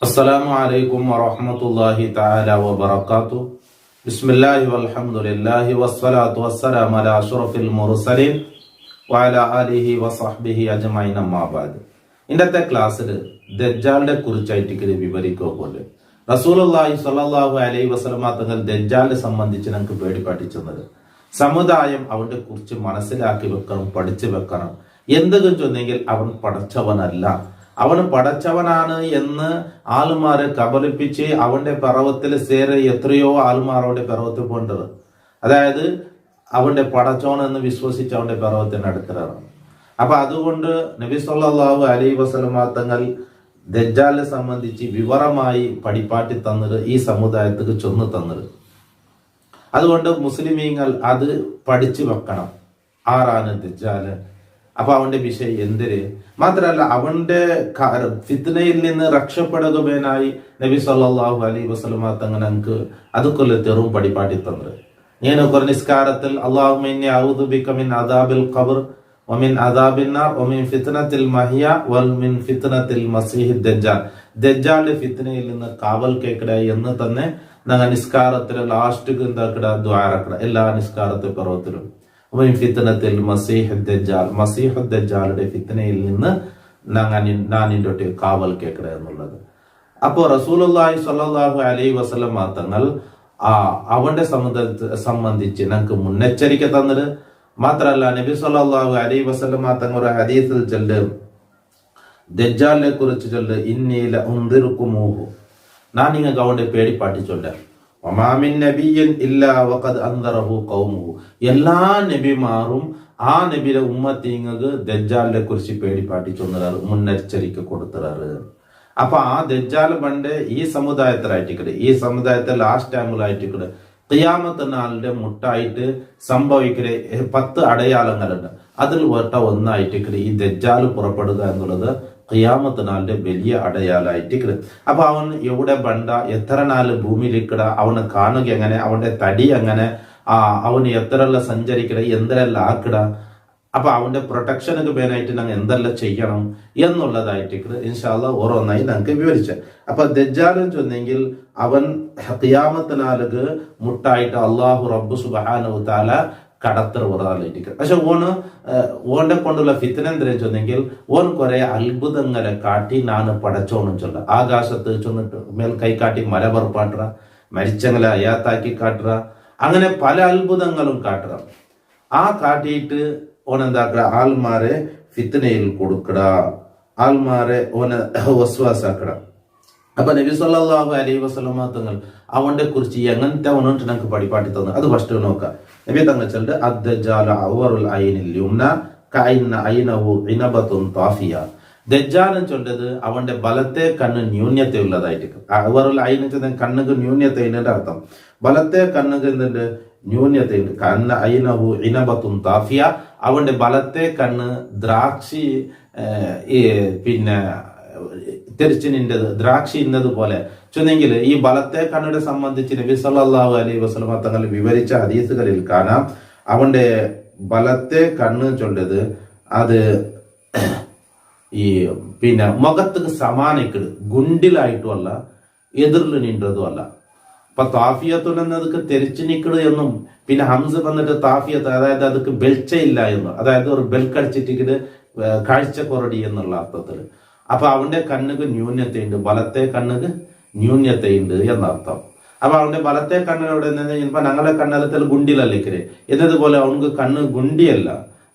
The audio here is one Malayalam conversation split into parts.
അസ്സലാമു അലൈക്കും വറഹ്മത്തുള്ളാഹി തആല വബറകാതുഹു. ബിസ്മില്ലാഹി വൽഹംദുലില്ലാഹി വസ്സലാത്തു വസ്സലാമു അലാ അഷ്റഫിൽ മുർസലീൻ വഅലാ ആലിഹി വസഹ്ബിഹി അജ്മഈൻ. അമ്മാ ബഅദ്. ഇന്നത്തെ ക്ലാസ്സിൽ ദജ്ജാലിനെ കുറിച്ചായിട്ട് വിവരിക്കുകയാണ്. റസൂലുള്ളാഹി സ്വല്ലല്ലാഹു അലൈഹി വസല്ലമ തങ്ങൾ ദജ്ജാലിനെ സംബന്ധിച്ച് നമുക്ക് പേടിപ്പാട്ടിച്ചത് സമുദായം അവന്റെ കുറിച്ച് മനസ്സിലാക്കി വെക്കണം, പഠിച്ചു വെക്കണം. എന്തെങ്കിലും ചൊന്നെങ്കിൽ അവൻ പടച്ചവനല്ല, അവന് പടച്ചവനാണ് എന്ന് ആളുമാരെ കബളിപ്പിച്ച് അവന്റെ പിറവത്തിൽ സേരെ എത്രയോ ആളുമാർ അവന്റെ പിറവത്തിൽ പോണ്ടത്. അതായത് അവന്റെ പടച്ചോൻ എന്ന് വിശ്വസിച്ച് അവന്റെ പിറവത്തിന് അടുത്തിലാണ്. അപ്പൊ അതുകൊണ്ട് നബി സല്ലല്ലാഹു അലൈഹി വസല്ലമ തങ്ങൾ ദജ്ജാലിനെ സംബന്ധിച്ച് വിവരമായി പഠിപ്പാട്ടി തന്നത് ഈ സമുദായത്തിന് ചൊന്നു തന്നത്. അതുകൊണ്ട് മുസ്ലിമീങ്ങൾ അത് പഠിച്ചു വെക്കണം. ആരാണ് ദജ്ജാല്, അപ്പൊ അവന്റെ വിഷയം എന്തിന് മാത്രല്ല അവന്റെ ഫിത്നയിൽ നിന്ന് രക്ഷപ്പെടുകയായി നബി സല്ലല്ലാഹു അലൈഹി വസല്ലമ തങ്ങൾ നമുക്ക് അതുകൊല്ല തെറും പഠിപ്പാട്ടി തന്നത്. ഞാൻ ഒരു നിസ്കാരത്തിൽ അല്ലാഹുമ്മ ഇന്നി അഊദു ബിക മിൻ അദാബിൽ ഖബർ വമിൻ അദാബിൻ നാർ വമിൻ ഫിത്നത്തിൽ മഹിയ വൽ മിൻ ഫിത്നത്തിൽ മസീഹ് ദജ്ജാൽ. ദജ്ജാലിന്റെ ഫിത്നയിൽ നിന്ന് കാവൽ കേൾക്കട എന്ന് തന്നെ ഞങ്ങൾ നിസ്കാരത്തിലെ ലാസ്റ്റ് എന്താക്കട ദ്വാരക്കട എല്ലാ നിസ്കാരത്തെ പർവ്വത്തിലും ഫിത്നത്തിൽ മസീഹ് ദജ്ജാൽ, മസീഹ് ദജ്ജാലുടെ ഫിത്നയിൽ നിന്ന് നാനിൻ്റെ കാവൽ കേൾക്കട എന്നുള്ളത്. അപ്പോ റസൂലുള്ളാഹി സ്വല്ലല്ലാഹു അലൈഹി വസല്ലമ തങ്ങൾ അവന്റെ സംബന്ധിച്ച് ഞങ്ങൾക്ക് മുന്നെച്ചരിക്ക തന്നത് മാത്രല്ല. നബി സല്ലല്ലാഹു അലൈഹി വസല്ലമ തങ്ങൾ ഒരു ഹദീസിൽ ചൊല്ല് ദജ്ജാലിനെ കുറിച്ച് ചൊല്ല് ഇന്നി ലഉൻദിറുകുമൂഹു, ഞാൻ നിങ്ങൾക്ക് അവന്റെ പേടിപ്പാട്ടി ചൊല്ലാം. എല്ലാ നബിമാരും ആ നബിയുടെ ഉമ്മത്തിങ്ങൾക്ക് ദജ്ജാലിനെ കുറിച്ച് പേടിപ്പാട്ടി ചൊന്നാറ്, മുന്നറിയിപ്പ് കൊടുത്താറ്. അപ്പൊ ആ ദജ്ജാൽ പണ്ട് ഈ സമുദായത്തിലായിട്ടിക്കട്, ഈ സമുദായത്തെ ലാസ്റ്റ് ടൈമിലായിട്ടിക്കട് ഖിയാമത്ത് നാളിന്റെ മുട്ടായിട്ട് സംഭവിക്കുന്ന 10 അടയാളങ്ങളുണ്ട്. അതിൽ ഒന്നായിട്ടിക്കട് ഈ ദജ്ജാൽ പുറപ്പെടുക എന്നുള്ളത് ഖിയാമത്ത് നാളിന്റെ വലിയ അടയാളായിട്ട്. അപ്പൊ അവൻ എവിടെ ബണ്ട, എത്ര നാല് ഭൂമിയിലിക്കട, അവന് കാണുക എങ്ങനെ, അവന്റെ തടി എങ്ങനെ, അവന് എത്രല്ല സഞ്ചരിക്കട, എന്തെല്ലാം ആക്കിട, അപ്പൊ അവന്റെ പ്രൊട്ടക്ഷനൊക്കെ പേനായിട്ട് ഞങ്ങൾ എന്തെല്ലാം ചെയ്യണം എന്നുള്ളതായിട്ട് ഇൻഷാ അല്ലാഹ് ഓരോന്നായി ഞങ്ങൾക്ക് വിവരിച്ച. അപ്പൊ ദജ്ജാലും ചൊന്നെങ്കിൽ അവൻ ഖിയാമത്ത് നാളുക്ക് മുട്ടായിട്ട് അല്ലാഹു റബ്ബ് സുബ്ഹാനഹു തആല കടത്തർ ഒരാളായിട്ട്. പക്ഷെ ഓനെ കൊണ്ടുള്ള ഫിത്ന എന്തിനാ ചൊന്നെങ്കിൽ ഓൻ കുറെ അത്ഭുതങ്ങളെ കാട്ടി നാണ് പടച്ചോന്നും ചൊല്ല. ആകാശത്ത് ചൊന്നിട്ട് മേൽ കൈ കാട്ടി മല പുറപ്പാട്ടുക, മരിച്ചങ്ങളെ അയാത്താക്കി കാട്ടുക, അങ്ങനെ പല അത്ഭുതങ്ങളും കാട്ടുക. ആ കാട്ടിയിട്ട് ഓനെന്താക്കുക, ആൾമാരെ ഫിത്നയിൽ കൊടുക്കട, ആൾമാരെ ഓനെ വസ്വാസാക്കട. അപ്പൊ നബി സല്ലല്ലാഹു അലൈഹി വസല്ലമ തങ്ങൾ അവന്റെ കുറിച്ച് എങ്ങനത്തെ അവനോട്ട് ഞങ്ങൾക്ക് പഠിപ്പാട്ടി തന്നു. അത് ഫസ്റ്റ് നോക്കാം. നബി തങ്ങൾ ചൊല്ലുന്നത് അദ്ദജ്ജാല അവറുൽ ഐനിൽ യുംന കഅന്ന ഐനഹു ഇനബത്തുൻ താഫിയ. ദജ്ജാലൻ ചൊല്ലത് അവന്റെ ബലത്തെ കണ്ണ് ന്യൂന്യത ഉള്ളതായിട്ട്. അവറുൽ ഐൻ കണ്ണുക്ക് ന്യൂന്യത എന്നതിന്റെ അർത്ഥം ബലത്തെ കണ്ണുക്ക് എന്തുണ്ട്, ന്യൂന്യതയുണ്ട്. കഅന്ന ഐനഹു ഇനബത്തുൻ താഫിയ, അവന്റെ ബലത്തെ കണ്ണ് ദ്രാക്ഷി പിന്നെ തെരിച്ചിനിൻ്റെത് ദ്രാക്ഷി ഇന്നതുപോലെ ചൊന്നെങ്കിൽ ഈ ബലത്തെ കണ്ണിനെ സംബന്ധിച്ച് നബി സല്ലല്ലാഹു അലൈഹി വസല്ലമ തങ്ങൾ വിവരിച്ച ഹദീസുകളിൽ കാണാം. അവന്റെ ബലത്തെ കണ്ണ് ചൊല്ലത് അത് ഈ പിന്നെ മുഖത്തുക്ക് സമാനിക്കട്, ഗുണ്ടിലായിട്ടുമല്ല എതിർല് നീണ്ടതും അല്ല. അപ്പൊ താഫിയത്തുൽ എന്നതൊക്കെ തെരിച്ചു നിക്കട് എന്നും പിന്നെ ഹംസ വന്നിട്ട് താഫിയത്ത്, അതായത് അതൊക്കെ ബെൽച്ചയില്ല എന്നും, അതായത് ഒരു ബെൽക്കടിച്ചിട്ട് കാഴ്ച കുറടി എന്നുള്ള അർത്ഥത്തിൽ. അപ്പൊ അവന്റെ കണ്ണുക്ക് ന്യൂന്യതയുണ്ട്, ബലത്തെ കണ്ണുക്ക് ന്യൂന്യതയുണ്ട് എന്നർത്ഥം. അപ്പൊ അവന്റെ ബലത്തെ കണ്ണിനോട് ഇപ്പൊ ഞങ്ങളുടെ കണ്ണലത്തിൽ ഗുണ്ടിലല്ലേക്കര് എന്നതുപോലെ അവനക്ക് കണ്ണ് ഗുണ്ടിയല്ല,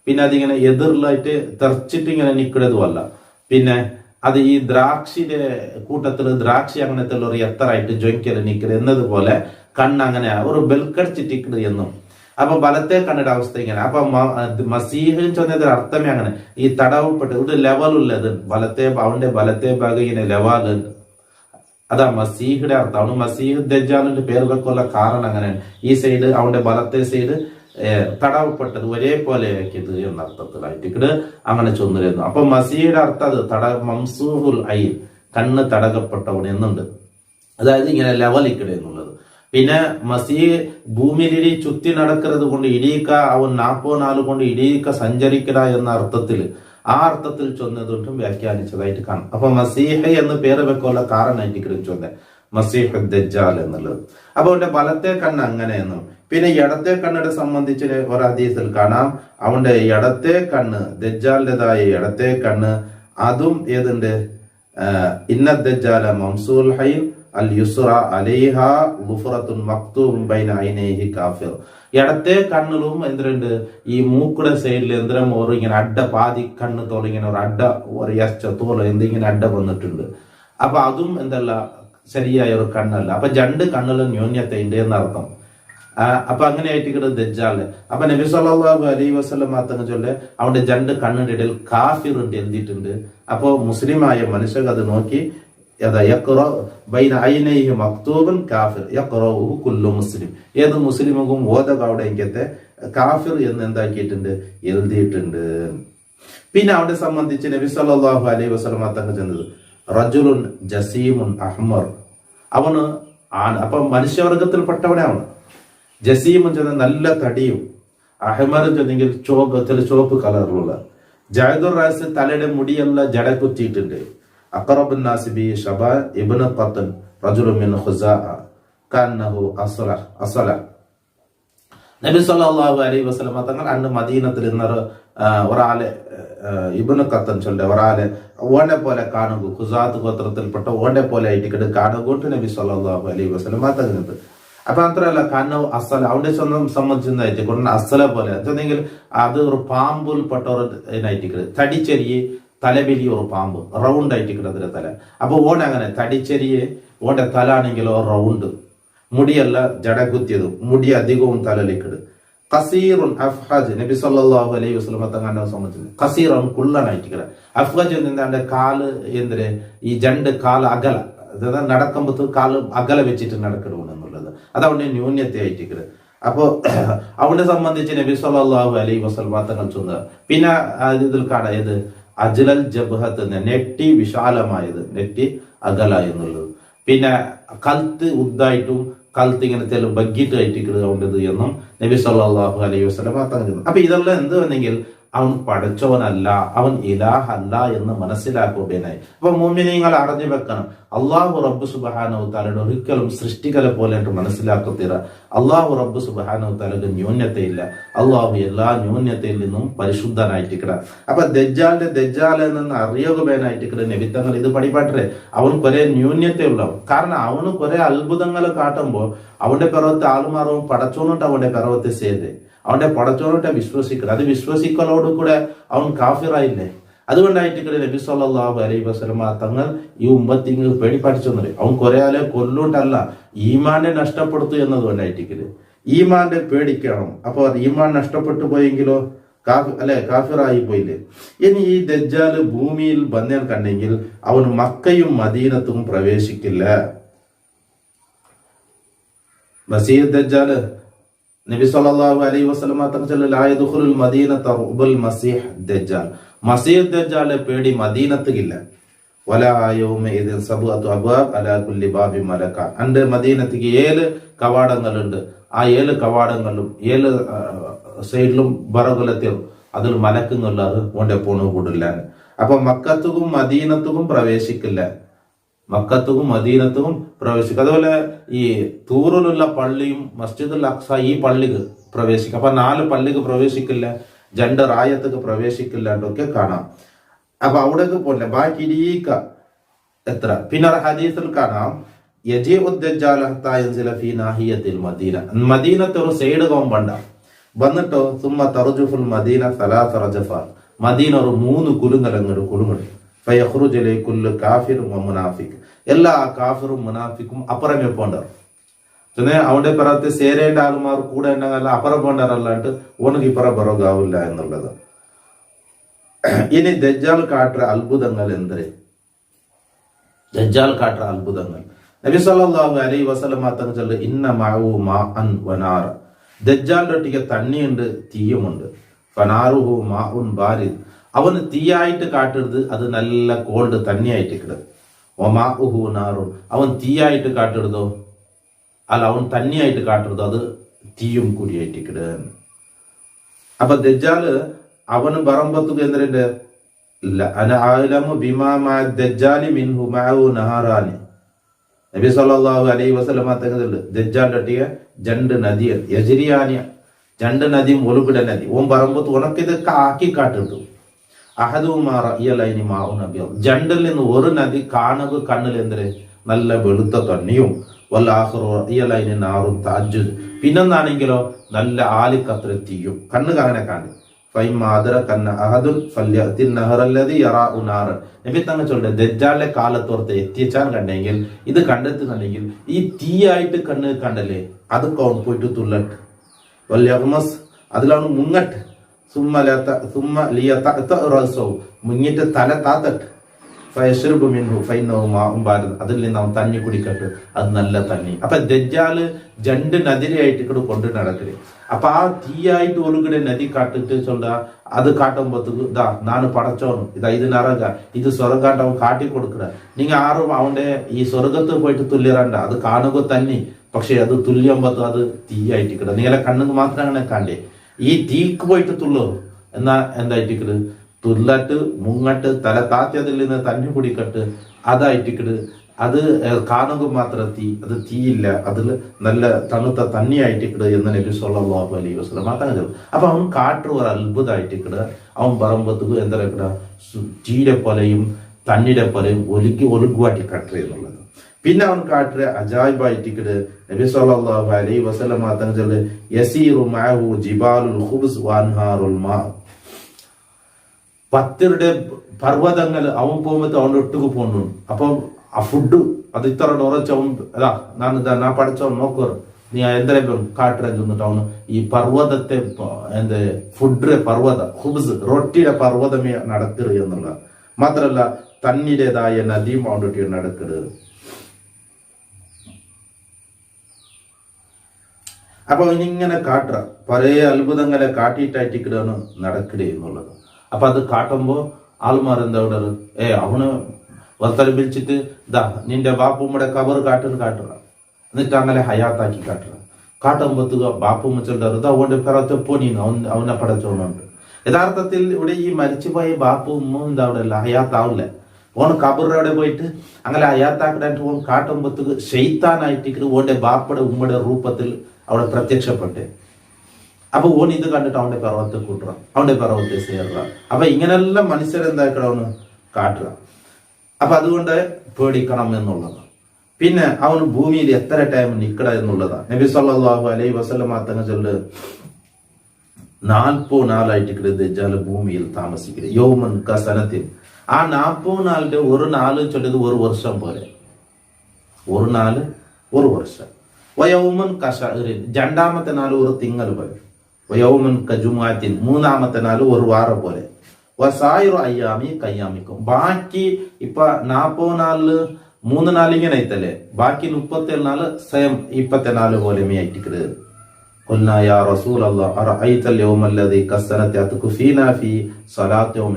പിന്നെ അതിങ്ങനെ എതിർലായിട്ട് തെറിച്ചിട്ട് ഇങ്ങനെ നിൽക്കുന്നതുമല്ല. പിന്നെ അത് ഈ ദ്രാക്ഷിയുടെ കൂട്ടത്തിൽ ദ്രാക്ഷി അങ്ങനത്തെ ഒരു എത്തറായിട്ട് ജൊയ്ക്കല് നിൽക്കല് എന്നതുപോലെ കണ്ണങ്ങനെ ഒരു ബെൽക്കടിച്ചിട്ടിക്കട് എന്നും. അപ്പൊ ബലത്തെ കണ്ണിന്റെ അവസ്ഥ ഇങ്ങനെ. അപ്പൊ മസീഹ് ചൊന്നതിന്റെ അർത്ഥമേ അങ്ങനെ, ഈ തടവപ്പെട്ട് ഒരു ലെവലുള്ളത് ബലത്തെ, അവന്റെ ബലത്തെ ഭാഗം ഇങ്ങനെ ലെവല്, അതാ മസീഹിന്റെ അർത്ഥം. അവന് മസീഹ് ദജ്ജാലിന്റെ പേരുകൾക്കുള്ള കാരണം അങ്ങനെയാണ്. ഈ സൈഡ് അവന്റെ ബലത്തെ സൈഡ് തടവപ്പെട്ടത് ഒരേപോലെ ആക്കിയത് എന്ന അർത്ഥത്തിലായിട്ട് അങ്ങനെ ചൊന്നിരുന്നു. അപ്പൊ മസീഹിന്റെ അർത്ഥം അത് മംസൂഹുൽ ഐൻ, കണ്ണ് തടകപ്പെട്ടവൻ എന്നുണ്ട്. അതായത് ഇങ്ങനെ ലെവലിക്കട എന്നുള്ളത്. പിന്നെ മസീഹ് ഭൂമിയിലിടി ചുറ്റി നടക്കുന്നത് കൊണ്ട് ഇടീക്ക അവൻ 40 നാൾ കൊണ്ട് ഇടീക്ക സഞ്ചരിക്കട എന്ന അർത്ഥത്തിൽ ആ അർത്ഥത്തിൽ ചൊന്നതുകൊണ്ടും വ്യാഖ്യാനിച്ചതായിട്ട് കാണും. അപ്പൊ മസീഹ എന്ന് പേര് വെക്കാനുള്ള കാരണമായിട്ട് ചൊന്നെ മസീഹ് ദജ്ജാൽ എന്നുള്ളത്. അപ്പൊ അവന്റെ വലത്തെ കണ്ണ് അങ്ങനെയെന്നും പിന്നെ ഇടത്തെ കണ്ണിനെ സംബന്ധിച്ച് ഒരു ഹദീസിൽ കാണാം, അവന്റെ ഇടത്തെ കണ്ണ് ദജ്ജാലിൻ്റെതായ ഇടത്തെ കണ്ണ് അതും ഏതുണ്ട്, ഇന്ന ദജ്ജാല മംസൂൽ ഹൈൻ അൽ യുസ്റ അലൈഹ ഗുഫറത്തുൻ മക്തൂബുൻ ബൈന ഐനൈഹി കാഫിർ. ഇടത്തെ കണ്ണിലും എന്തുണ്ട്, ഈ മൂക്കുടെ സൈഡിൽ എന്തിനും ഒരു ഇങ്ങനെ അഡ്ഡ പാതി കണ്ണ് തോളം ഇങ്ങനെ ഒരു അഡ്ഡ ഒരു യച്ച തോളം എന്തിങ്ങനെ അഡ്ഡ വന്നിട്ടുണ്ട്. അപ്പൊ അതും എന്തല്ല ശരിയായ ഒരു കണ്ണല്ല. അപ്പൊ രണ്ട് കണ്ണിലും ന്യൂന്യത ഉണ്ട് എന്നർത്ഥം. അപ്പൊ അങ്ങനെ ആയിട്ട് ദജ്ജാല്. അപ്പൊ നബി സല്ലല്ലാഹു അലൈഹി വസല്ലം മാത്രം ചൊല്ലെ അവന്റെ രണ്ട് കണ്ണിന്റെ ഇടയിൽ കാഫിർ ഉണ്ട് എഴുതിയിട്ടുണ്ട്. അപ്പോ മുസ്ലിമായ മനുഷ്യർ അത് നോക്കി മുസ്ലിം ഏത് മുസ്ലിമും ഓതക അവിടെ ഇങ്ങനത്തെ കാഫിർ എന്ന് എന്താക്കിയിട്ടുണ്ട്, എഴുതിയിട്ടുണ്ട്. പിന്നെ അവിടെ സംബന്ധിച്ച് നബി സല്ലല്ലാഹു അലൈഹി വസല്ലം തങ്ങൾ ചെന്നത് റജുലുൻ ജസീമുൻ അഹ്മർ, അവന് ആണ്. അപ്പൊ മനുഷ്യവർഗത്തിൽപ്പെട്ടവനെ അവന്. ജസീമുൻ ചെന്ന നല്ല തടിയും, അഹ്മറും ചെന്നെങ്കിൽ ചുവപ്പ് കളറിലുള്ള, ജാദുർ റാസ് തലയുടെ മുടിയെല്ലാം ജട കുത്തിയിട്ടുണ്ട്. അഖറബുൻ നാസി ബി ശബാൻ ഇബ്നു ഖത്തൻ റജുലുൻ മിൻ ഖുസാഅ കന്നഹു അസ്ല. നബി സല്ലല്ലാഹു അലൈഹി വസല്ലം തങ്ങൾ അന്ന് മദീനത്തിൽ ഇന്നൊരു ഒരാളെ ഇബ്നു ഖത്തൻ ചൊല്ലെ ഒരാളെ ഓനെ പോലെ കാണുക, ഖുസാത്ത് ഗോത്രത്തിൽപ്പെട്ട ഓനെ പോലെ ആയിട്ട് കാണുകൊണ്ട് നബി സല്ലല്ലാഹു അലൈഹി വസല്ലം തങ്ങൾ. അപ്പൊ മാത്രമല്ല കന്നഹു അസ്ല, അവന്റെ സ്വന്തം സംബന്ധിച്ചതായിട്ട് കൊണ്ട് അസ്ല പോലെ എന്തെങ്കിൽ അത് ഒരു പാമ്പിൽപ്പെട്ട ഒരു ഇതിനായിട്ട് തടിച്ചെരിയെ തലബലി ഒരു പാമ്പ് റൗണ്ട് ആയിട്ട് കിടത്തില്ല തല. അപ്പൊ ഓൻ അങ്ങനെ തടിച്ചെരിയെ ഓന്റെ തല ആണെങ്കിലോ റൗണ്ട്, മുടിയല്ല ജടകുത്തിയതും, മുടി അധികവും തലയിലേക്കിട്. കസീറുൻ അഫ്ഹജ്, നബി സല്ലല്ലാഹു അലൈഹി വസല്ലം തങ്ങളുടെ സംബന്ധിച്ച് കസീറുൻ കുള്ളനായിട്ട് കിട. അഫ്ഹജ് എന്റെ കാല് എന്തിന് ഈ രണ്ട് കാല് അകല, അതായത് നടക്കുമ്പോ കാല് അകല വെച്ചിട്ട് നടക്കണമെന്നുള്ളത് അതവന്റെ ന്യൂന്യതയായിട്ട് കിട. അപ്പോ അവനെ സംബന്ധിച്ച് നബി സല്ലല്ലാഹു അലൈഹി വസല്ലം തങ്ങൾ ചൊന്നത്. പിന്നെ ഇതിൽ കാണാം ഏത് അജ്ലൽ ജബ്ഹത്ത്, നെറ്റി വിശാലമായത്, നെറ്റി അകല എന്നുള്ളത്. പിന്നെ കൽത്ത് ഉദ്ദായിട്ടും കൽത്ത് ഇങ്ങനത്തെ ബഗ്ഗിട്ടായിട്ട് കിടക്കേണ്ടത് എന്നും നബി സല്ലല്ലാഹു അലൈഹി വസല്ലം പറഞ്ഞു. അപ്പൊ ഇതെല്ലാം എന്ത് വന്നെങ്കിൽ അവൻ പടച്ചവനല്ല, അവൻ ഇലാഹല്ല എന്ന് മനസ്സിലാക്കുകയായി. അപ്പൊ മുഅ്മിനീങ്ങൾ അറിഞ്ഞു വെക്കണം, അള്ളാഹു റബ്ബ് സുബ്ഹാനഹു തആലയുടെ ഒരിക്കലും സൃഷ്ടികളെ പോലെ മനസ്സിലാക്കത്തില്ല. അള്ളാഹു റബ്ബ് സുബ്ഹാനഹു തആലയുടെ ന്യൂനതയില്ല. അള്ളാഹു എല്ലാ ന്യൂനതയിൽ നിന്നും പരിശുദ്ധനായിട്ടിക്കട. അപ്പൊ ദജ്ജാൽ എന്ന് അറിയുകയായിട്ടിക്കട നബിത്തങ്ങൾ ഇത് പഠിപ്പാട്ടേ. അവൻ കുറെ ന്യൂനതയുള്ളവൻ. കാരണം അവന് കുറെ അത്ഭുതങ്ങൾ കാട്ടുമ്പോൾ അവന്റെ പിറവത്തെ ആളുമാറവും പടച്ചോന്നിട്ട് അവന്റെ പിറവത്തെ സേതേ അവന്റെ പടച്ചോനോട്ടെ വിശ്വസിക്കണം. അത് വിശ്വസിക്കലോട് കൂടെ അവൻ കാഫിറായില്ലേ. അതുകൊണ്ടായിട്ട് നബി സല്ലല്ലാഹു അലൈഹി വസല്ലം തങ്ങൾ ഈ ഉമ്മത്തിങ് പേടിപ്പാടിച്ചൊന്നു. അവൻ കുറെ ആളെ കൊല്ലുകൊണ്ടല്ല, ഈമാനെ നഷ്ടപ്പെടുത്തു എന്നതുകൊണ്ടായിട്ട് ഈമാന്റെ പേടിക്കണം. അപ്പൊ അത് ഈമാൻ നഷ്ടപ്പെട്ടു പോയെങ്കിലോ കാഫിറായി പോയില്ലേ. ഇനി ഈ ദജ്ജാല് ഭൂമിയിൽ ബന്ധ്യൻ കണ്ടെങ്കിൽ അവൻ മക്കയും മദീനത്തും പ്രവേശിക്കില്ല. മസീഹ് ദജ്ജാല് നബി സല്ലല്ലാഹു അലൈഹി വസല്ലം തങ്ങൾ ലാ യദ്ഖുലുൽ മദീനത റഉബുൽ മസീഹ് ദജ്ജാൽ, മസീഹ് ദജ്ജാലെ പേടി മദീനത്തില്ല. വലാ യൗമഇദിൻ സബഅതു അബ്വാബ് അലാ കുല്ലി ബാബിൻ മലക. അണ്ട് മദീനത്തിക്ക് 7 കവാടങ്ങളുണ്ട്. ആ 7 കവാടങ്ങളിലും 7 സൈഡിലും ബറകുലത്തിൽ അതിൽ മലക്കുന്നുള്ളത് കൊണ്ട് പോണു കൂടില്ല. അപ്പൊ മക്കത്തും മദീനത്തും പ്രവേശിക്കില്ല. മക്കത്തും മദീനത്തും പ്രവേശിക്കും. അതുപോലെ ഈ തൂറിലുള്ള പള്ളിയും മസ്ജിദുൽ അഖ്സ ഈ പള്ളിക്ക് പ്രവേശിക്കും. അപ്പൊ 4 പള്ളിക്ക് പ്രവേശിക്കില്ല, 2 റായത്തേക്ക് പ്രവേശിക്കില്ല എന്നൊക്കെ കാണാം. അപ്പൊ അവിടേക്ക് പോകില്ല. ബാക്കി ഇരീക്ക എത്ര. പിന്നെ ഹദീസിൽ കാണാം മദീനത്തെ ഒരു സൈഡ് കോമ്പണ്ട വന്നിട്ടോ സുമ്മ തർജുഫുൽ മദീന സലാസ റജഫാ, മദീന ഒരു 3 കുലുങ്ങൽ ഫയഖ്റുജു കാഫിറും മുനാഫിക്, എല്ലാ കാഫിറും മുനാഫിക്കും അപ്പുറമേ പോണ്ടർ. അവന്റെ പിറത്ത് സേരേണ്ട ആൾമാർ കൂടെ ഉണ്ടെങ്കിൽ അപ്പുറം പോണ്ടറല്ലാണ്ട് ഓനക്ക് ഇപ്പുറം പിറകാവില്ല എന്നുള്ളത്. ഇനി ദജ്ജാൽ കാട്ടുന്ന അത്ഭുതങ്ങൾ എന്തേ? ദജ്ജാൽ കാട്ടുന്ന അത്ഭുതങ്ങൾ നബി സല്ലല്ലാഹു അലൈഹി വസല്ലം തങ്ങൾ ചൊല്ലുന്നു, ഇന്ന മഅഹു മാഅൻ വനാർ, ദജ്ജാലിന്റെ ഒട്ടിക്ക് തണ്ണിയുണ്ട്, തീയുമുണ്ട്. ഫനാറുഹു മാഉൻ ബാരിദ്, അവന് തീയായിട്ട് കാട്ടരുത്, അത് നല്ല കോൾഡ് തന്നെയായിട്ട് കിടത്. ഒമാഉഹു നാറുൻ, അവൻ തീയായിട്ട് കാട്ടരുതോ അല്ല അവൻ തന്നെയായിട്ട് കാട്ടരുതോ, അത് തീയും കൂടിയായിട്ട് കിട. അപ്പൊ ദജ്ജാല് അവന് ബറമ്പത്തുക എന്തിന്റെ ഇല്ല അന അഅലമു ബിമാ മഅ ദജ്ജാലി മിൻഹു മഅഹു നഹറാനി. നബി സല്ലല്ലാഹു അലൈഹി വസല്ലം തങ്ങൾ ദജ്ജാൽ ഒട്ടിയ രണ്ട് നദികൾ യജ്രിയാനിയ രണ്ട് നദി ഒലുകിട നദി ഓൻ പറയുമ്പോൾ ഉനക്കിത് ആക്കി കാട്ടിട്ടു. അഹദുമാറ ഇയലൈനി മാഉൻ അബിയം ജണ്ടിൽ നിന്ന് ഒരു നദി കാണുക കണ്ണിൽ എന്തിന് നല്ല വെളുത്ത തണ്ണിയും വല്ലാഹുറു ഇയലൈനി നാറും തഅജ്ജുദ് പിന്നൊന്നാണെങ്കിലോ നല്ല ആലിക്കത്ര തീയും കണ്ണ് കാണെ കാണും. നബി തങ്ങൾ ചൊല്ലുന്നത് ദജ്ജാലിന്റെ കാലത്തോർത്ത് എത്തിച്ചാൽ കണ്ടെങ്കിൽ ഇത് കണ്ടെത്തുന്നുണ്ടെങ്കിൽ ഈ തീയായിട്ട് കണ്ണ് കണ്ടല്ലേ അത് പോയിട്ട് തുള്ളട്ട് വല്യഹ്മസ് അതിലാണ് മുങ്ങട്ട് മുങ്ങിട്ട് തല താത്തട്ട് അതിൽ നിന്ന് അവൻ തന്നി കുടിക്കട്ട് അത് നല്ല തന്നി. അപ്പൊ ദജ്ജാല് രണ്ട് നദിയായിട്ട് ഇവിടെ കൊണ്ടു നടക്കല്. അപ്പൊ ആ തീയായിട്ട് ഒലുകിടെ നദി കാട്ടിട്ട് ചൊല്ല അത് കാട്ടുമ്പോഴത്തേക്ക് ഇതാ നാണ് പടച്ചോനും ഇതാ ഇതിനറക ഇത് സ്വർഗാണ്ട് അവൻ കാട്ടി കൊടുക്കുക. നിങ്ങൾ ആറും അവന്റെ ഈ സ്വർഗത്ത് പോയിട്ട് തുല്യറണ്ട അത് കാണുക തന്നെ. പക്ഷെ അത് തുല്യമ്പത്തും അത് തീയായിട്ടിക്കട നിങ്ങളെ കണ്ണുക്ക് മാത്രം അങ്ങനെ കാണ്ടേ ഈ തീക്ക് പോയിട്ട് തുള്ളു എന്നാ എന്തായിട്ടിക്കട് തുള്ളട്ട് മുങ്ങട്ട് തല താത്തിയതിൽ നിന്ന് തന്നി കുടിക്കട്ട് അതായിട്ടിക്കട് അത് കാണുക മാത്രം തീ അത് തീയില്ല അതിൽ നല്ല തണുത്ത തന്നിയായിട്ടിക്കട് എന്ന് നബി സല്ലല്ലാഹു അലൈഹി വസല്ലം പറഞ്ഞു. അപ്പൊ അവൻ കാട്ടു ഒരു അത്ഭുതമായിട്ടിക്കട് അവൻ പറയുമ്പോഴത്തേക്ക് എന്താ പറയക്കട തീരെ പോലെയും തന്നിയുടെ പോലെയും ഒലുകുവാട്ടി കട്ടറ എന്നുള്ളത്. പിന്നെ അവൻ കാട്ടുക അജായിബായിട്ടിക്കട് നബി സല്ലല്ലാഹു അലൈഹി വസല്ലം പറഞ്ഞു യസീറു മഅഹു ജിബാലുൽ ഖുബ്സ് വഅൻഹാറുൽ മാ പത്തിരുടെ പർവ്വതങ്ങൾ അവൻ പോകുമ്പോൾ അവൻ്റെ ഒട്ടുക്ക് പോകുന്നു. അപ്പം ആ ഫുഡ് അത് ഇത്ര ഉറച്ചവൻ അതാ ഞാൻ പഠിച്ചവൻ നോക്കുക നീ എന്തെങ്കിലും കാട്ടിനെ ചെന്നിട്ട് അവന് ഈ പർവ്വതത്തെ എന്ത് ഫുഡ് പർവ്വത ഹുബ്സ് റൊട്ടിയുടെ പർവ്വതമേ നടക്കുക എന്നുള്ള മാത്രല്ല തന്നിടേതായ നദിയും അവൻ്റെ നടക്കരുത്. അപ്പൊ അവനിങ്ങനെ കാട്ടുക പല അത്ഭുതങ്ങളെ കാട്ടിയിട്ടായിട്ടിക്കിടാണ് നടക്കടേ എന്നുള്ളത്. അപ്പൊ അത് കാട്ടുമ്പോ ആൾമാർ എന്താ വിടറ് അവന് വർത്തല വിളിച്ചിട്ട് ഇതാ നിന്റെ ബാപ്പുമ്മയുടെ കബർ കാട്ടുക എന്നിട്ട് അങ്ങനെ ഹയാത്താക്കി കാട്ടുമ്പോത്തുക ബാപ്പുമ്മ ചൊല്ലാറ് ഇതാ അവന്റെ പിറത്തെ പൊനീന്ന് അവനെ പടച്ചോണുണ്ട്. യഥാർത്ഥത്തിൽ ഇവിടെ ഈ മരിച്ചുപോയ ബാപ്പു ഉമ്മ എന്താ അവിടെ അല്ല ഹയാത്താവില്ല. ഓൺ കബറിവിടെ പോയിട്ട് അങ്ങനെ ഹയാത്താക്കിട്ട് ഓൻ കാട്ടുമ്പോത്തുക ഷെയ്ത്താനായിട്ട് ഓന്റെ ബാപ്പയുടെ ഉമ്മയുടെ രൂപത്തിൽ അവിടെ പ്രത്യക്ഷപ്പെട്ടെ. അപ്പൊ ഓൻ ഇത് കണ്ടിട്ട് അവന്റെ പർവ്വത്തെ കൂട്ടുക അവന്റെ പർവ്വത്തെ ചേർക്കുക. അപ്പൊ ഇങ്ങനെല്ലാം മനുഷ്യരെന്താക്കണമെന്ന് കാട്ടുക. അപ്പൊ അതുകൊണ്ട് പേടിക്കണം എന്നുള്ളത്. പിന്നെ അവന് ഭൂമിയിൽ എത്ര ടൈം നിൽക്കട എന്നുള്ളതാണ്. നബി സല്ലല്ലാഹു അലൈഹി വസല്ലം തങ്ങൾ ചൊല്ല് 40 നാളായിട്ട് ദജ്ജാൽ ഭൂമിയിൽ താമസിക്കുന്നത് യൗമൻ കസനത്തിൽ. ആ 40 നാളിന്റെ ഒരു നാല് ചൊല്ലത് ഒരു വർഷം പോലെ ഒരു നാല് ഒരു വർഷം. വയൗമൻ കശറിൻ രണ്ടാമത്തെ നാല് ഒരു തിങ്കൾ പോലെ. വയൗമൻ കജുമാത്തിൻ മൂന്നാമത്തെ നാല് ഒരു വാറ പോലെ. വസായിറു അയ്യാമി കയ്യാമിക്കും ബാക്കി ഇപ്പൊ 40 നാല് 3 നാല് ഇങ്ങനെ ആയിത്തല്ലേ ബാക്കി 37 നാല് സ്വയം 24 പോലെ ആയിട്ടിക്കത്.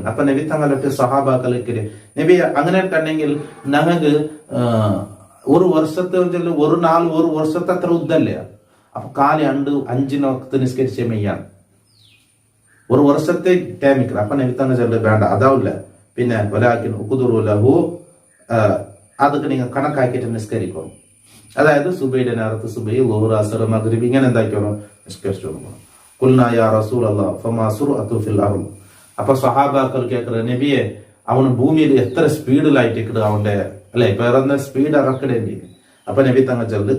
അപ്പൊ നബി തങ്ങളുടെ സഹാബാക്കളെ നബി അങ്ങനെ കണ്ടെങ്കിൽ ഞങ്ങൾക്ക് ഒരു വർഷത്തെ ഒരു നാല് ഒരു വർഷത്തെ അത്ര ഉദ്ദല്ലേ. അപ്പൊ കാലി 5 നോക്കത്ത് നിസ്കരിച്ച മെയ്യാണ് ഒരു വർഷത്തെ ടൈമിക്കൽ. അപ്പൊ നബി തന്നെ ചെല്ലു വേണ്ട അതാവില്ല. പിന്നെ ലഹു അതൊക്കെ നിങ്ങൾ കണക്കാക്കിയിട്ട് നിസ്കരിക്കണം. അതായത് സുബൈയുടെ നേരത്ത് സുബൈ ലോഹർ അസർ മഗ്രിബ് ഇങ്ങനെ എന്താക്കിയോണം നിസ്കരിച്ചു കൊടുക്കണം. ഖുൽനാ യാ റസൂലല്ലാഹ് ഫമാ സുർഅതു ഫിൽ അർള്. അപ്പൊ സഹാബാക്കൾ കേൾക്കുന്നത് നബിയെ അവന് ഭൂമിയിൽ എത്ര സ്പീഡിലായിട്ട് അവന്റെ അല്ലെ വേറെ സ്പീഡ് ഇറക്കടേണ്ടി. അപ്പൊ നബി തങ്ങൾ ചെല്ലു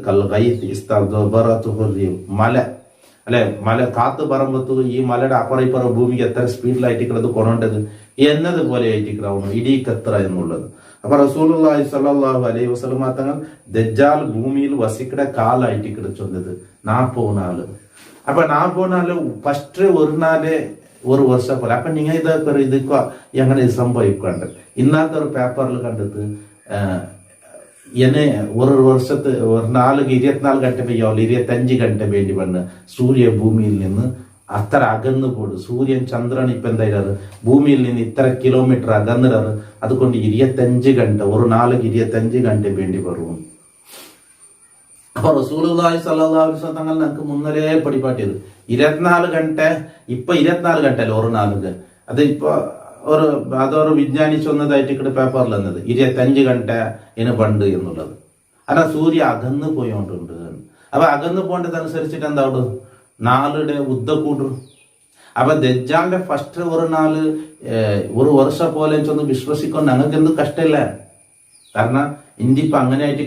മല അല്ലെ മല കാത്ത് പറമ്പത്ത് ഈ മലയുടെ അപ്പുറം ഭൂമിക്ക് എത്ര സ്പീഡിലായിട്ടിക്കത് കൊണ്ടത് എന്നതുപോലെ ആയിട്ടിക്കണ ഇടീക്കത്ര എന്നുള്ളത്. അപ്പൊ റസൂലുള്ളാഹി സ്വല്ലല്ലാഹു അലൈഹി വസല്ലം തങ്ങൾ ദജ്ജാൽ ഭൂമിയിൽ വസിക്കട കാലായിട്ടിക്കട ചൊന്നത് 40 നാല്. അപ്പൊ 40 നാല് ഫസ്റ്റ് ഒരു നാല് ഒരു വർഷം പോലെ. അപ്പൊ നിങ്ങൾ ഇതൊക്കെ എങ്ങനെ സംഭവിക്കാണ്ട് ഇന്നത്തെ ഒരു പേപ്പറിൽ കണ്ടിട്ട് എന്നെ ഒരു വർഷത്ത് ഒരു 24 ഗಂಟೆ പെയ്യാവില്ല 25 ഗಂಟೆ വേണ്ടി വന്ന് സൂര്യ ഭൂമിയിൽ നിന്ന് അത്ര അകന്നു പോടും. സൂര്യൻ ചന്ദ്രൻ ഇപ്പൊ എന്തായാലും ഭൂമിയിൽ നിന്ന് ഇത്ര കിലോമീറ്റർ അകന്നിടാറ്. അതുകൊണ്ട് 25 ഗಂಟೆ ഒരു നാല് 25 ഗಂಟೆ വേണ്ടി വരും. അപ്പൊ റസൂലുള്ളാഹി സ്വല്ലല്ലാഹു അലൈഹി വസല്ലം തങ്ങൾ നമുക്ക് മുന്നരേ പടിപാട്ടിയത് 24 ഗಂಟೆ ഇപ്പൊ 24 ഗಂಟೆ അല്ല ഒരു നാല്. അത് ഇപ്പൊ ഒരു അതൊരു വിജ്ഞാനി ചൊന്നതായിട്ട് ഇവിടെ പേപ്പറിൽ വന്നത് 25 ഗಂಟ ഇന് പണ്ട് എന്നുള്ളത്. അല്ല സൂര്യ അകന്ന് പോയോണ്ടുണ്ട്. അപ്പൊ അകന്ന് പോകേണ്ടതനുസരിച്ചിട്ട് എന്താവും നാളുടെ ഉദ്ദ കൂടും. അപ്പൊ ദജ്ജാലിന്റെ ഫസ്റ്റ് ഒരു നാള് ഒരു വർഷം പോലെ ചൊന്ന് വിശ്വസിക്കൊണ്ട് ഞങ്ങൾക്ക് എന്ത് കഷ്ടമില്ല. കാരണം ഇന്ത്യപ്പോ അങ്ങനെ ആയിട്ട്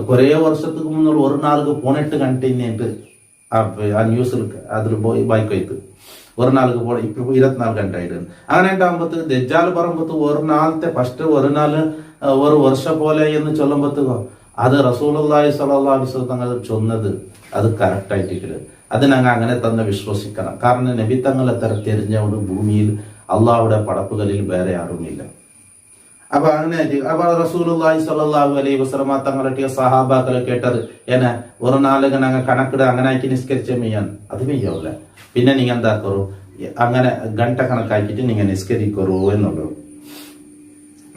കുറെ വർഷத்துக்கு മുന്നുള്ള ഒരു നാൾക്ക് 18 ಗಂಟೆ ಇನ್ನೇಂಟು ആ ന്യൂസിൽ അതിൽ പോയി ബൈക്കോയ്ത്ത് ഒരു നാൾക്ക് പോയി ഇപ്പൊ 24 ಗಂಟೆ ആയിട്ട് അങ്ങനെ ഉണ്ടാകുമ്പോ ദജ്ജാൽ പറയുമ്പോ ഒരു നാളത്തെ ഫസ്റ്റ് ഒരു നാള് ഒരു വർഷം പോലെ എന്ന് ചൊല്ലുമ്പോഴത്തേക്കോ അത് റസൂലുള്ളാഹി സ്വല്ലല്ലാഹു അലൈഹി വസല്ലം തങ്ങൾ ചൊന്നത് അത് കറക്റ്റ് ആയിട്ട് അത് ഞങ്ങൾ അങ്ങനെ തന്നെ വിശ്വസിക്കണം. കാരണം നബി തങ്ങളെ തെരഞ്ഞുകൊണ്ട് ഭൂമിയിൽ അള്ളാഹുടെ പടപ്പുകളിൽ വേറെ ആരുമില്ല. അപ്പൊ അങ്ങനെ അപ്പൊ റസൂലുള്ളാഹി സ്വല്ലല്ലാഹു അലൈഹി വസല്ലം തങ്ങളുടെ സഹാബാക്കളെ കേട്ടത് ഏന ഒരു നാളുക ഞങ്ങൾ കണക്കിട അങ്ങനെ ആക്കി നിസ്കരിച്ച മെയ്യാൻ അത് മെയ്യാവില്ല. പിന്നെ നിങ്ങൾ എന്താക്കറു അങ്ങനെ ഗಂಟ കണക്കാക്കിയിട്ട് നിങ്ങൾ നിസ്കരിക്കറു എന്നുള്ളൂ.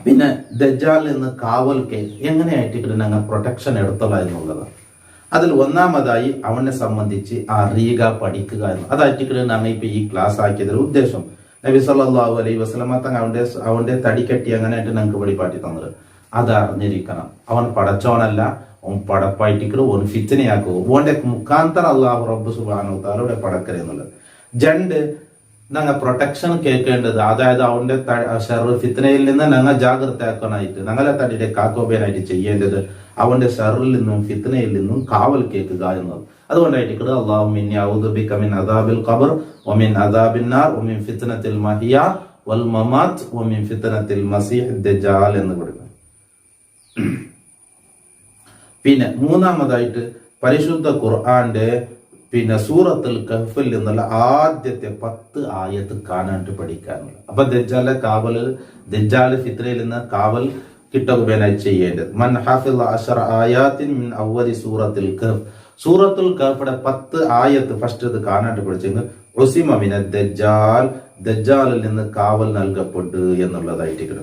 പിന്നെ ദജ്ജാലിൽ നിന്ന് കാവൽക്ക് എങ്ങനെയായിട്ട് ഞങ്ങൾ പ്രൊട്ടക്ഷൻ എടുത്തോളാം എന്നുള്ളതാണ്. അതിൽ ഒന്നാമതായി അവനെ സംബന്ധിച്ച് അറിയുക, പഠിക്കുക എന്ന്. അതായിട്ട് ഞങ്ങൾ ഇപ്പൊ ഈ ക്ലാസ് ആക്കിയതിൽ ഉദ്ദേശം നബി സല്ലല്ലാഹു അലൈഹി വസല്ലം തങ്ങൾ അവന്റെ തടി കെട്ടി അങ്ങനെയായിട്ട് ഞങ്ങൾക്ക് വെളിപ്പാട്ടി തന്നത് അത് അറിഞ്ഞിരിക്കണം. അവൻ പടച്ചോനല്ല, അവൻ പടപ്പായിട്ടിക്കട് ഓൻ ഫിത്തനയാക്കുക ഓന്റെ മുഖാന്തരം അല്ലാഹു റബ്ബ് സുബ്ഹാനഹു തആലയുടെ പടക്കര എന്നുള്ളത്. രണ്ട് ഞങ്ങൾ പ്രൊട്ടക്ഷൻ കേൾക്കേണ്ടത്, അതായത് അവന്റെ ഫിത്തനയിൽ നിന്ന് ഞങ്ങൾ ജാഗ്രതയാക്കാനായിട്ട് ഞങ്ങളെ തടിയുടെ കാക്കോബേനായിട്ട് ചെയ്യേണ്ടത് അവന്റെ ഷർറിൽ നിന്നും ഫിത്തനയിൽ നിന്നും കാവൽ കേൾക്കുക എന്നത്. അതുകൊണ്ടായിട്ട് അല്ലാഹുമ്മ ഇന്നി അഊദു ബിക മിൻ അദാബിൽ ഖബർ വമിൻ അദാബിൻ നാർ വമിൻ ഫിത്നത്തിൽ മഹിയ വൽ മമാത് വമിൻ ഫിത്നത്തിൽ മസീഹ് ദജ്ജാൽ എന്ന് പറയുന്നു. പിന്നെ മൂന്നാമതായിട്ട് പരിശുദ്ധ ഖുർആന്റെ പിന്നെ സൂറത്തുൽ കഹ്ഫിൽ നിന്നുള്ള ആദ്യത്തെ 10 ആയത്ത് കാണാണ്ട് പഠിക്കാനുള്ള. അപ്പൊ ദജ്ജാല് ഫിത്നയിൽ നിന്ന് കാവൽ കിട്ടുകയായി ചെയ്യേണ്ടത്. മൻ ഹാഫിള 10 ആയാത്തിൻ മിൻ അവ്വലി സൂറത്തുൽ കഹ്ഫ്, സൂറത്തുൽ കഹ്ഫിന്റെ 10 ആയത്ത് ഫസ്റ്റ് ഇത് കാണാണ്ട് പഠിച്ചെങ്കിൽ ഉസിമ മിന ദജ്ജാൽ, ദജ്ജാലിൽ നിന്ന് കാവൽ നൽകപ്പെട്ടു എന്നുള്ളതായിട്ട്.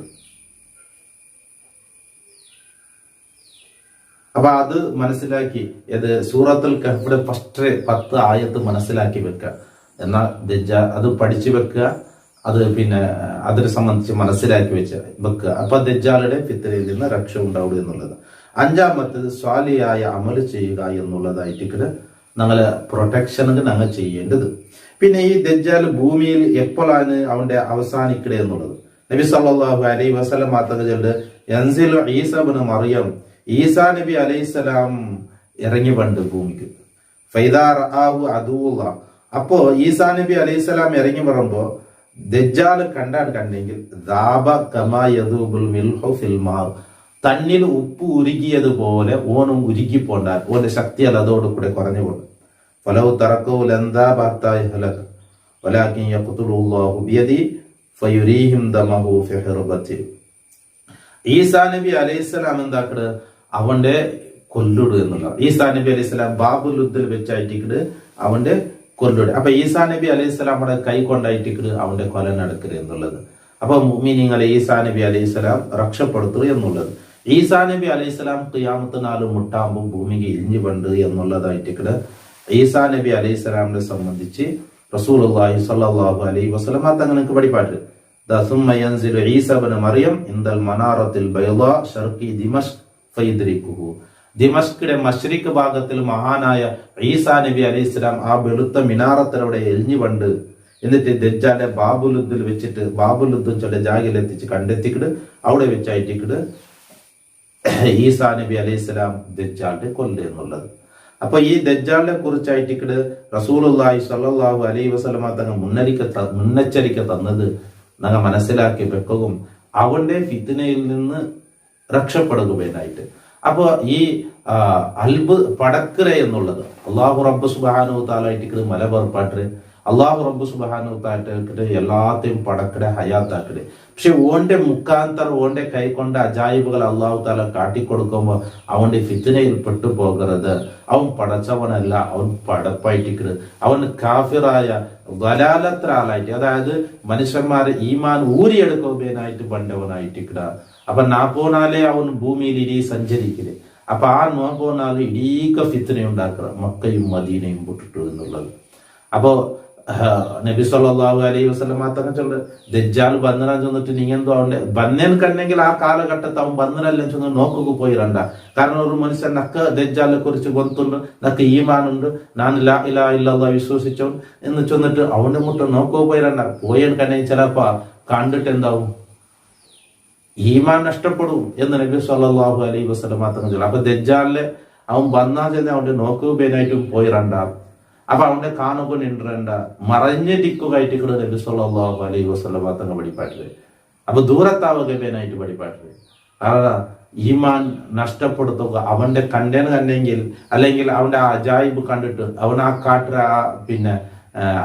അപ്പൊ അത് മനസ്സിലാക്കി ഇത് സൂറത്തുൽ കഹ്ഫിന്റെ ഫസ്റ്റ് 10 ആയത്ത് മനസ്സിലാക്കി വെക്കുക. എന്നാൽ ദജ്ജാൽ അത് പഠിച്ചു വെക്കുക, അത് പിന്നെ അതിനെ സംബന്ധിച്ച് മനസ്സിലാക്കി വെക്കുക. അപ്പൊ ദജ്ജാലുടെ ഫിത്നയിൽ നിന്ന് രക്ഷ ഉണ്ടാവുക എന്നുള്ളത്. അഞ്ചാമത്തേത് സ്വാലിയായ അമല് ചെയ്യുക എന്നുള്ളതായിട്ട് ഞങ്ങള് പ്രൊട്ടക്ഷന് ഞങ്ങൾ ചെയ്യേണ്ടത്. പിന്നെ ഈ ദജ്ജാൽ ഭൂമിയിൽ എപ്പോഴാണ് അവന്റെ അവസാനിക്കുക എന്നുള്ളത്. നബി സല്ലല്ലാഹു അലൈഹി വസല്ലം തങ്ങളുടെ യൻസിലു ഈസ ഇബ്നു മറിയം, ഈസാ നബി അലൈഹിസ്സലാം ഇറങ്ങി പണ്ട് ഭൂമിക്ക്. ഫൈദാ റആഹു അദുവുല്ലാഹ്, അപ്പോ ഈസാ നബി അലൈഹിസ്സലാം ഇറങ്ങി വരുമ്പോ ദജ്ജാൽ കണ്ടെങ്കിൽ ദാബ കമാ യദൂബുൽ മിൽഹു ഫിൽ മാ, തണ്ണിൽ ഉപ്പ് ഉരുകിയതുപോലെ ഓനും ഉരുകി പോണ്ടാൽ ഓന്റെ ശക്തിയാൽ അതോടുകൂടെ കുറഞ്ഞു പോകും. ഫലൗ തറക്കൂ ലന്ദാ ബർതായി ഹലക വലാകിൻ യഖ്തുലുല്ലാഹു ബിയദി ഫയുരീഹിം ദമഹു ഫി ഹിർബതി. ഈസാ നബി അലൈഹിസ്സലാം എന്താക്കട് അവന്റെ കൊല്ലുട് എന്നുള്ള. ഈസാ നബി അലൈഹിസ്സലാം ബാബുൽ ഉദ്ദിൽ വെച്ചായിട്ട് അവന്റെ കൊല്ലുട്. അപ്പൊ ഈസാ നബി അലൈഹിസ്സലാമുടെ കൈ കൊണ്ടായിട്ട് അവന്റെ കൊല നടക്കുക എന്നുള്ളത്. അപ്പൊ മുഅ്മിനീങ്ങളെ ഈസാ നബി അലൈഹിസ്സലാം രക്ഷപ്പെടുത്തുക എന്നുള്ളത്. ഈസാ നബി അലൈഹിസ്സലാം ഖിയാമത്ത് നാൾ മുട്ടാകുമ്പോൾ ഭൂമിക്ക് ഇരിഞ്ഞു പണ്ട് എന്നുള്ളതായിട്ട് ഈസാ നബി അലൈഹിസ്സലാമിനെ സംബന്ധിച്ച് റസൂലുള്ളാഹി സ്വല്ലല്ലാഹു അലൈഹി വസല്ലം തങ്ങൾക്ക് പഠിപ്പാട്ട് ദസുമ്മ യൻസിലു ഈസ ഇബ്നു മറിയം ഇൻദൽ മനാറത്തിൽ ബൈളാ ശർഖി ദിമഷ്ക് ഫയദ്രികുഹു. ദിമഷ്കിന്റെ മശ്രിക് ഭാഗത്തിൽ മഹാനായ ഈസാ നബി അലൈഹിസ്സലാം ആ വെളുത്ത മിനാറത്തിലൂടെ എരിഞ്ഞു പണ്ട്. എന്നിട്ട് ദജ്ജാലെ ബാബുലുദ്ദിൽ വെച്ചിട്ട് ബാബുലുദ്ദും ചില ജാഗിലെത്തിച്ച് കണ്ടെത്തിക്കിട് അവിടെ വെച്ചായിട്ടിക്കിട് ഈസാ നബി അലൈഹിസ്സലാം ദജ്ജാലിനെ കൊല്ലുക എന്നുള്ളത്. അപ്പൊ ഈ ദജ്ജാലിനെ കുറിച്ചായിട്ടിക്കിട് റസൂലുള്ളാഹി സ്വല്ലല്ലാഹു അലൈഹി വസല്ലം തങ്ങൾ മുന്നെച്ചരിക്ക തന്നത് ഞങ്ങൾ മനസ്സിലാക്കി വെക്കുകയും അവന്റെ ഫിത്നയിൽ നിന്ന് രക്ഷപ്പെടുകയായിട്ട്. അപ്പൊ ഈ അൽബ് പടക്കര എന്നുള്ളത് അള്ളാഹു റബ്ബ് സുബ്ഹാനഹു തആലയായിട്ട് മലബർപ്പാട്ട് അള്ളാഹു റബ്ബ് സുബ്ഹാനഹു തആലയായിട്ട് എല്ലാത്തെയും പടക്കടെ ഹയാത്താക്കടെ. പക്ഷെ ഓന്റെ മുഖാന്തരം ഓന്റെ കൈകൊണ്ട് അജായിബുകൾ അള്ളാഹു താല കാട്ടിക്കൊടുക്കുമ്പോ അവന്റെ ഫിത്നയിൽ പെട്ടു പോകരുത്. അവൻ പടച്ചവനല്ല, അവൻ പടപ്പായിട്ടിക്കട്, അവൻ കാഫിറായ ദലാലത്രാലായിട്ട്, അതായത് മനുഷ്യന്മാരെ ഈമാൻ ഊരിയെടുക്കുവാനായിട്ട് പണ്ടവനായിട്ടിക്കട. അപ്പൊ നാപ്പോനാലേ അവൻ ഭൂമിയിൽ ഇരി സഞ്ചരിക്കല്. അപ്പൊ ആ നോമ്പോനാല് ഇടീക ഫിത്ന ഉണ്ടാക്കുക മക്കയും മദീനയും പൊട്ടിട്ടു എന്നുള്ളത്. അപ്പോ നബി സല്ലല്ലാഹു അലൈഹി വസല്ലം മാത്രം ചൊല്ല ദജ്ജാൽ ബന്നനാൻ ചെന്നിട്ട് നീങ്ങെന്തോ അവന്റെ ബന്നൻ കണ്ടെങ്കിൽ ആ കാലഘട്ടത്ത് അവൻ ബന്നനല്ല ചെന്ന് നോക്കുക പോയിരണ്ട. കാരണം ഒരു മനുഷ്യൻ നക്ക് ദജ്ജാലിനെ കുറിച്ച് ഗൊന്തുണ്ട്, നക്ക് ഈമാനുണ്ട്, ഞാൻ ലാ ഇലാഹ ഇല്ലല്ലാഹ് വിശ്വസിച്ചോ എന്ന് ചെന്നിട്ട് അവന്റെ മുട്ട നോക്കുക പോയിരണ്ട. പോയാൽ കണ്ടെങ്കിൽ ചിലപ്പോ കണ്ടിട്ട് എന്താവും, ഈമാൻ നഷ്ടപ്പെടും എന്ന് നബി സല്ലല്ലാഹു അലൈഹി വസല്ലം മാത്രം ചൊല്ല. അപ്പൊ ദജ്ജാലിലെ അവൻ ബന്നാ ചെന്ന് അവന്റെ നോക്കുകയായിട്ടും പോയിരണ്ട. അപ്പൊ അവന്റെ കാണുക നിன்றണ്ട മറഞ്ഞിരിക്കുകയായിട്ട് ഇവിടെ നബി സല്ലല്ലാഹു അലൈഹി വസല്ലം തങ്ങൾ വെളിപ്പാട്ടില്. അപ്പൊ ദൂരത്താവുകയായിട്ട് വെളിപ്പാട്ടില്. കാരണം ഈമാൻ നഷ്ടപ്പെടുത്തുക അവന്റെ കണ്ടേന് കണ്ടെങ്കിൽ, അല്ലെങ്കിൽ അവന്റെ ആ അജായിബ് കണ്ടിട്ട്, അവൻ ആ കാട്ടുക പിന്നെ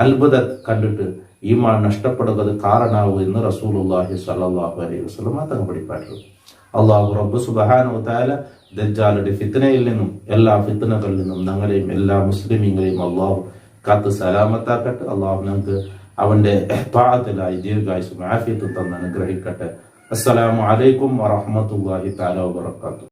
അത്ഭുത കണ്ടിട്ട് ഈമാൻ നഷ്ടപ്പെടുന്നത് കാരണാവും എന്ന് റസൂലുള്ളാഹി സ്വല്ലല്ലാഹു അലൈഹി വസല്ലം തങ്ങൾ വെളിപ്പാട്ടില്. അല്ലാഹു റബ്ബ് സുബ്ഹാനഹു വ തആല ദജ്ജാലിന്റെ ഫിത്നയിൽ നിന്നും എല്ലാ ഫിത്നകളിൽ നിന്നും ഞങ്ങളെയും എല്ലാ മുസ്ലിമീങ്ങളെയും അള്ളാഹു കാത്ത് സലാമത്താക്കട്ടെ. അള്ളാഹു നമുക്ക് അവന്റെ താഅത്തിലായി ദീർഘായുസ്സും ആഫിയത്തും തന്ന് അനുഗ്രഹിക്കട്ടെ. അസ്സലാമു അലൈക്കും വറഹ്മത്തുള്ളാഹി തആല വബറകാതുഹു.